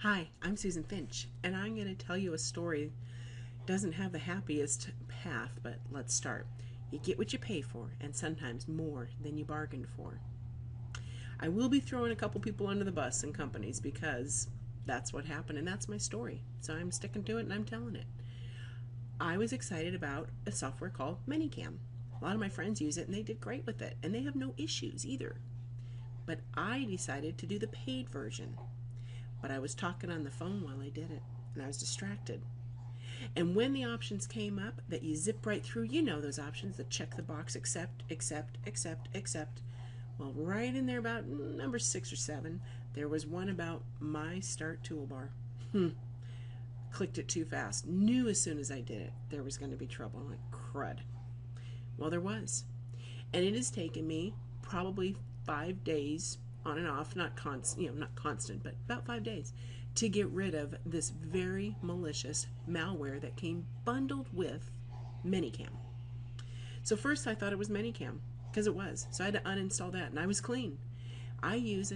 Hi, I'm Susan Finch, and I'm going to tell you a story. Doesn't have the happiest path, but let's start. You get what you pay for, and sometimes more than you bargained for. I will be throwing a couple people under the bus and companies because that's what happened, and that's my story. So I'm sticking to it and I'm telling it. I was excited about a software called Minicam. A lot of my friends use it, and they did great with it, and they have no issues either. But I decided to do the paid version. But I was talking on the phone while I did it, and I was distracted. And when the options came up that you zip right through, you know those options that check the box, accept, accept, accept, accept. Well, right in there about number 6 or 7, there was one about my start toolbar. Clicked it too fast. Knew as soon as I did it there was going to be trouble. I'm like, crud. Well, there was. And it has taken me probably 5 days on and off, not constant, but about 5 days, to get rid of this very malicious malware that came bundled with Minicam. So first I thought it was Minicam, because it was. So I had to uninstall that, and I was clean. I use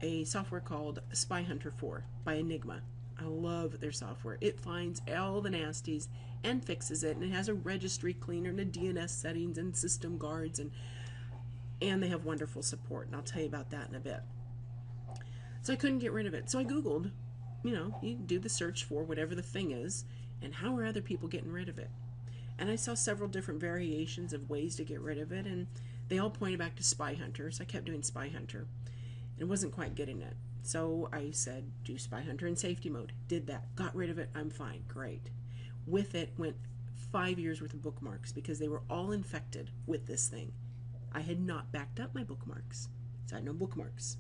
a software called Spyhunter 4 by Enigma. I love their software. It finds all the nasties and fixes it, and it has a registry cleaner and a DNS settings and system guards, and they have wonderful support, and I'll tell you about that in a bit. So I couldn't get rid of it. So I Googled, you do the search for whatever the thing is, and how are other people getting rid of it? And I saw several different variations of ways to get rid of it, and they all pointed back to Spyhunter, so I kept doing Spyhunter, and wasn't quite getting it. So I said, do Spyhunter in safety mode. Did that. Got rid of it. I'm fine. Great. With it went 5 years worth of bookmarks because they were all infected with this thing. I had not backed up my bookmarks, so I had no bookmarks.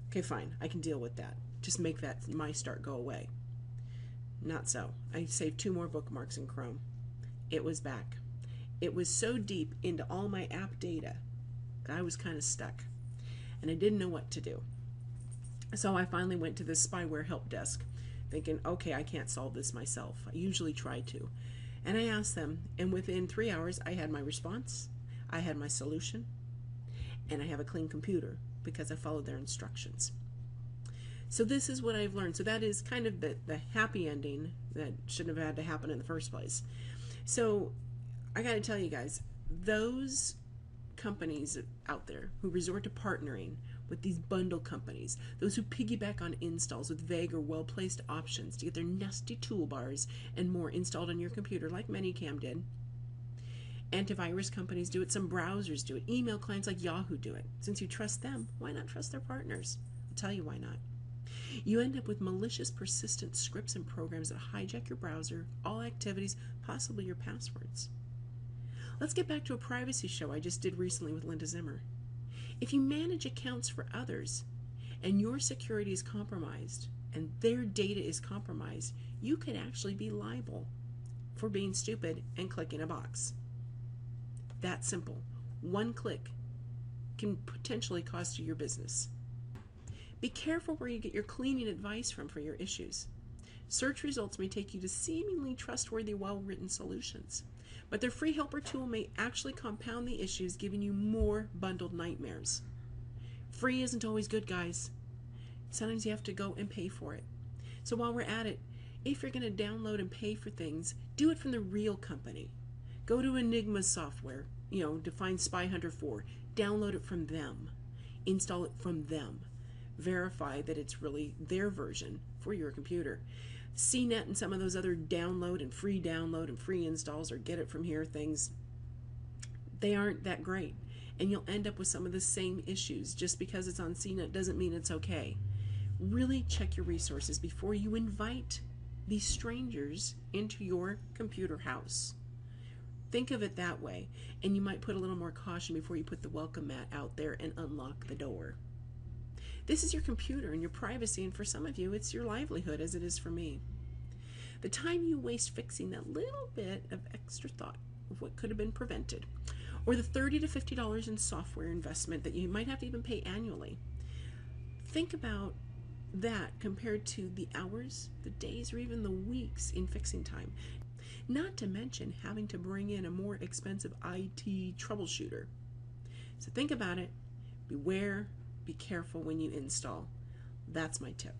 Okay, fine. I can deal with that. Just make that my start go away. Not so. I saved 2 more bookmarks in Chrome. It was back. It was so deep into all my app data that I was kind of stuck, and I didn't know what to do. So I finally went to the spyware help desk, thinking, okay, I can't solve this myself. I usually try to. And I asked them, and within 3 hours, I had my response, I had my solution, and I have a clean computer because I followed their instructions. So this is what I've learned. So that is kind of the happy ending that shouldn't have had to happen in the first place. So I got to tell you guys, those companies out there who resort to partnering with these bundle companies, those who piggyback on installs with vague or well-placed options to get their nasty toolbars and more installed on your computer like Minicam did. Antivirus companies do it, some browsers do it, email clients like Yahoo do it. Since you trust them, why not trust their partners? I'll tell you why not. You end up with malicious, persistent scripts and programs that hijack your browser, all activities, possibly your passwords. Let's get back to a privacy show I just did recently with Linda Zimmer. If you manage accounts for others and your security is compromised and their data is compromised, you could actually be liable for being stupid and clicking a box. That simple. One click can potentially cost you your business. Be careful where you get your cleaning advice from for your issues. Search results may take you to seemingly trustworthy, well-written solutions, but their free helper tool may actually compound the issues, giving you more bundled nightmares. Free isn't always good, guys. Sometimes you have to go and pay for it. So while we're at it, if you're going to download and pay for things, do it from the real company. Go to Enigma's software, define Spyhunter 4. Download it from them. Install it from them. Verify that it's really their version for your computer. CNET and some of those other download and free installs or get it from here things, they aren't that great. And you'll end up with some of the same issues. Just because it's on CNET doesn't mean it's okay. Really check your resources before you invite these strangers into your computer house. Think of it that way, and you might put a little more caution before you put the welcome mat out there and unlock the door. This is your computer and your privacy, and for some of you, it's your livelihood, as it is for me. The time you waste fixing that little bit of extra thought of what could have been prevented, or the $30 to $50 in software investment that you might have to even pay annually, think about that compared to the hours, the days, or even the weeks in fixing time. Not to mention having to bring in a more expensive IT troubleshooter. So think about it. Beware. Be careful when you install. That's my tip.